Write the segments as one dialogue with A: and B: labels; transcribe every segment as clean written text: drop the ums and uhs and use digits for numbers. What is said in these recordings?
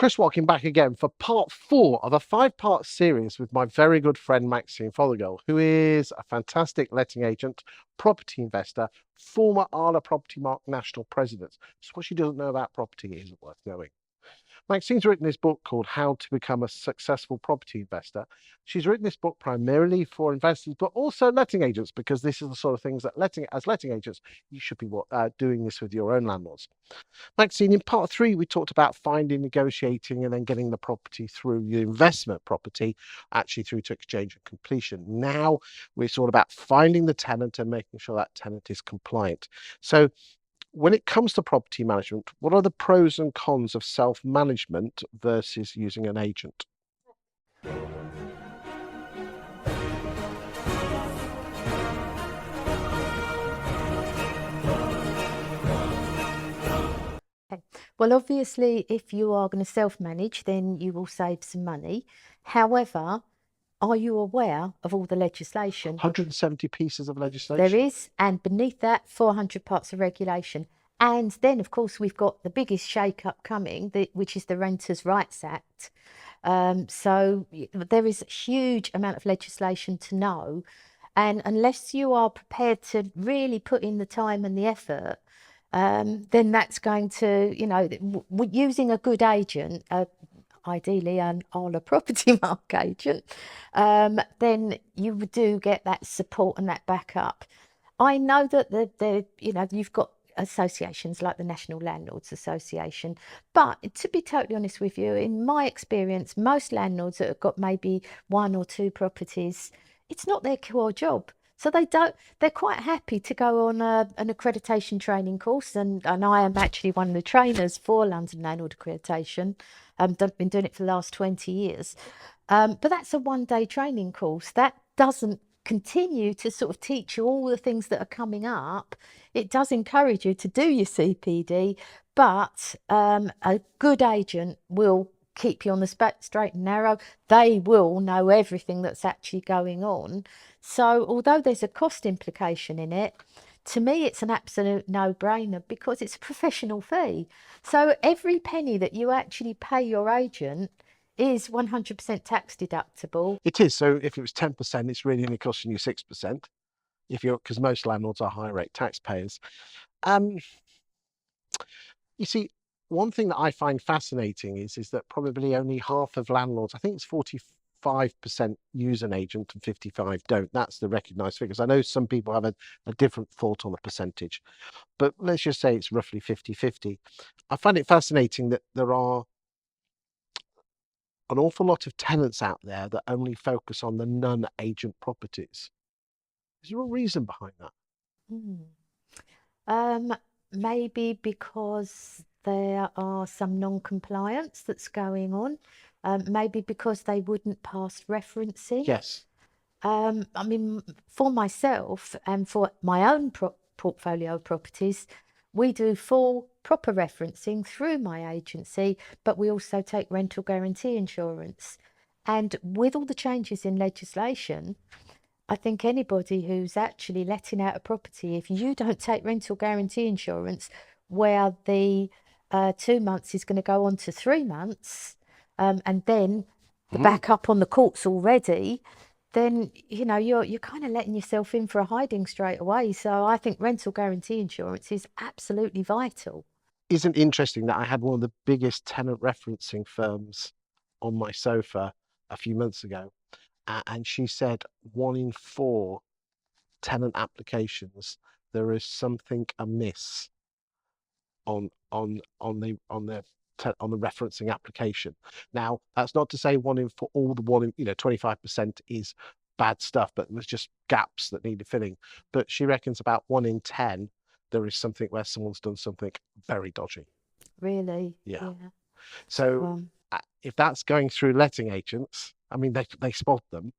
A: Chris Watkin back again for part 4 of a 5-part series with my very good friend Maxine Fothergill, who is a fantastic letting agent, property investor, former ARLA PropertyMark national president. So what she doesn't know about property isn't worth knowing. Maxine's written this book called How to Become a Successful Property Investor. She's written this book primarily for investors, but also letting agents, because this is the sort of things that as letting agents, you should be doing this with your own landlords. Maxine, in part 3, we talked about finding, negotiating, and then getting the property through your investment property, actually through to exchange and completion. Now we're sort of about finding the tenant and making sure that tenant is compliant. So when it comes to property management, what are the pros and cons of self-management versus using an agent?
B: Well, obviously, if you are going to self-manage, then you will save some money. However, are you aware of all the legislation?
A: 170 pieces of legislation.
B: There is, and beneath that, 400 parts of regulation. And then, of course, we've got the biggest shake-up coming, which is the Renters' Rights Act. So there is a huge amount of legislation to know. And unless you are prepared to really put in the time and the effort, then that's going to, using a good agent, ideally an ARLA PropertyMark agent, then you do get that support and that backup. I know that you've got associations like the National Landlords Association, but to be totally honest with you, in my experience, most landlords that have got maybe 1 or 2 properties, it's not their core job. So they're quite happy to go on an accreditation training course, and I am actually one of the trainers for London Landlord Accreditation. I've been doing it for the last 20 years. But that's a 1-day training course. That doesn't continue to sort of teach you all the things that are coming up. It does encourage you to do your CPD, but a good agent will keep you on the straight and narrow. They will know everything that's actually going on. So although there's a cost implication in it, to me it's an absolute no-brainer because it's a professional fee. So every penny that you actually pay your agent is 100% tax deductible.
A: It is. So if it was 10%, it's really only costing you 6%. Because most landlords are high rate taxpayers. You see, one thing that I find fascinating is that probably only half of landlords, I think it's 45% use an agent and 55 don't. That's the recognised figures. I know some people have a different thought on the percentage, but let's just say it's roughly 50-50. I find it fascinating that there are an awful lot of tenants out there that only focus on the non-agent properties. Is there a reason behind
B: that? Maybe because there are some non-compliance that's going on. Maybe because they wouldn't pass referencing.
A: Yes.
B: I mean, for myself and for my own portfolio of properties, we do full proper referencing through my agency, but we also take rental guarantee insurance. And with all the changes in legislation, I think anybody who's actually letting out a property, if you don't take rental guarantee insurance, where the 2 months is going to go on to 3 months, and then the backup on the courts already, then you're kind of letting yourself in for a hiding straight away. So I think rental guarantee insurance is absolutely vital.
A: Isn't it interesting that I had one of the biggest tenant referencing firms on my sofa a few months ago, and she said 1 in 4 tenant applications there is something amiss on the referencing application. Now, that's not to say 1 in 4, 25% is bad stuff, but there's just gaps that needed filling. But she reckons about 1 in 10 there is something where someone's done something very dodgy.
B: Really?
A: Yeah. So if that's going through letting agents, I mean, they spot them.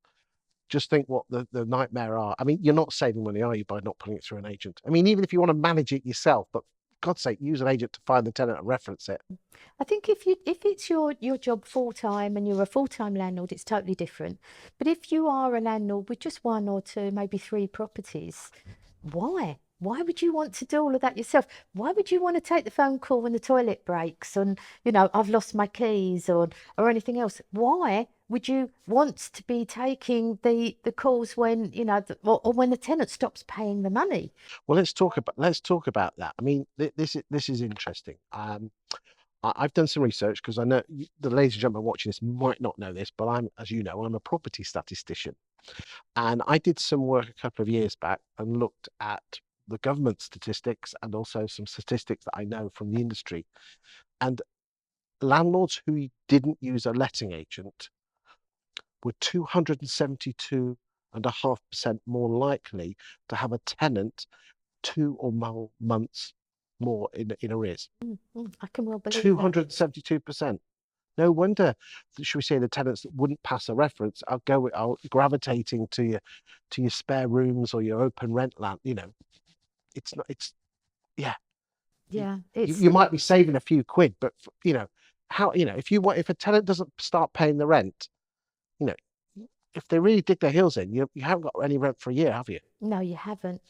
A: Just think what the nightmare are. I mean, you're not saving money, are you, by not putting it through an agent? I mean, even if you want to manage it yourself, but for God's sake, use an agent to find the tenant and reference it.
B: I think if it's your job full-time and you're a full-time landlord, it's totally different. But if you are a landlord with just 1 or 2, maybe 3 properties, why? Why would you want to do all of that yourself? Why would you want to take the phone call when the toilet breaks and, I've lost my keys or anything else? Why would you want to be taking the calls when, or when the tenant stops paying the money?
A: Well, let's talk about that. I mean, this is interesting. I've done some research because I know the ladies and gentlemen watching this might not know this, but as you know, I'm a property statistician. And I did some work a couple of years back and looked at the government statistics and also some statistics that I know from the industry. And landlords who didn't use a letting agent were 272.5% more likely to have a tenant 2 or more months more in arrears.
B: I can well believe that.
A: 272%. No wonder, should we say, the tenants that wouldn't pass a reference are gravitating to your spare rooms or your open rent land. It's not. Yeah.
B: Yeah,
A: You might be saving a few quid, but how if a tenant doesn't start paying the rent, you know, if they really dig their heels in, you haven't got any rent for a year, have you?
B: No, you haven't.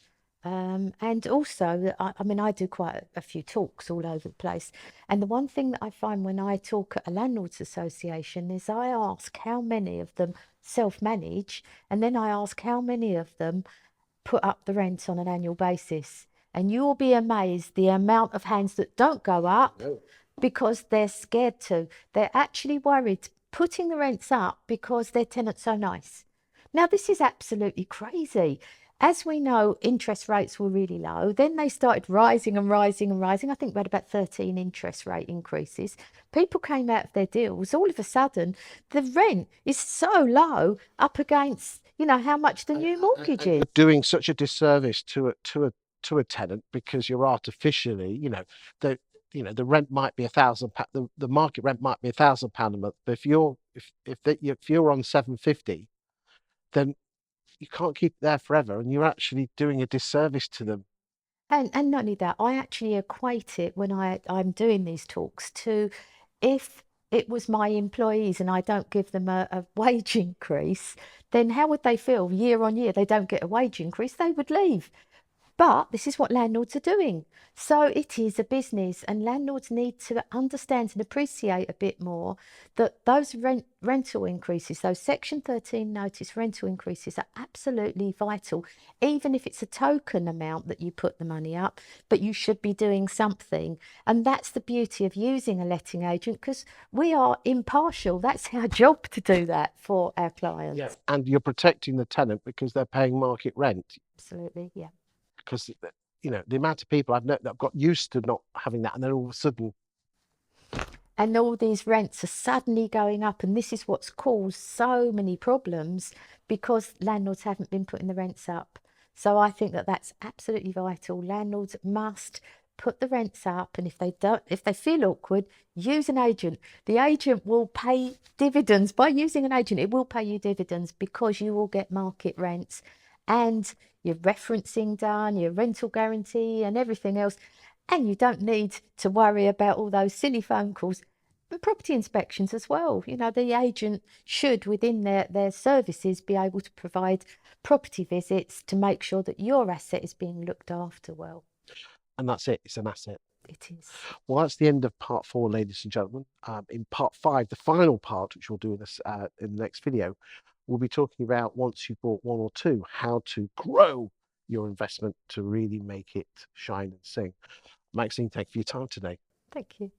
B: And also, I mean, I do quite a few talks all over the place. And the one thing that I find when I talk at a landlords association is I ask how many of them self-manage, and then I ask how many of them put up the rent on an annual basis. And you'll be amazed the amount of hands that don't go up because they're scared to. They're actually worried putting the rents up because their tenants are nice. Now, this is absolutely crazy. As we know, interest rates were really low. Then they started rising and rising and rising. I think we had about 13 interest rate increases. People came out of their deals. All of a sudden, the rent is so low up against, how much the new mortgage is.
A: You're doing such a disservice to a tenant because you're artificially, the rent might be £1,000. The market rent might be £1,000 a month. But if you're on 750, then you can't keep it there forever, and you're actually doing a disservice to them.
B: And not only that, I actually equate it when I'm doing these talks to if it was my employees and I don't give them a wage increase, then how would they feel year on year? They don't get a wage increase, they would leave. But this is what landlords are doing. So it is a business, and landlords need to understand and appreciate a bit more that those rental increases, those Section 13 notice rental increases are absolutely vital, even if it's a token amount that you put the money up, but you should be doing something. And that's the beauty of using a letting agent, because we are impartial. That's our job to do that for our clients.
A: Yeah. And you're protecting the tenant because they're paying market rent.
B: Absolutely, yeah.
A: Because the amount of people I've known that have got used to not having that, and then all of a sudden,
B: and all these rents are suddenly going up, and this is what's caused so many problems because landlords haven't been putting the rents up. So I think that that's absolutely vital. Landlords must put the rents up, and if they feel awkward, use an agent. The agent will pay dividends. By using an agent, it will pay you dividends because you will get market rents and your referencing done, your rental guarantee and everything else. And you don't need to worry about all those silly phone calls and property inspections as well. The agent should, within their services, be able to provide property visits to make sure that your asset is being looked after well.
A: and that's it. It's an asset.
B: It is.
A: Well, that's the end of part 4, ladies and gentlemen. In part 5, the final part, which we'll do in the next video, we'll be talking about, once you've bought 1 or 2, how to grow your investment to really make it shine and sing. Maxine, thank you for your time today.
B: Thank you.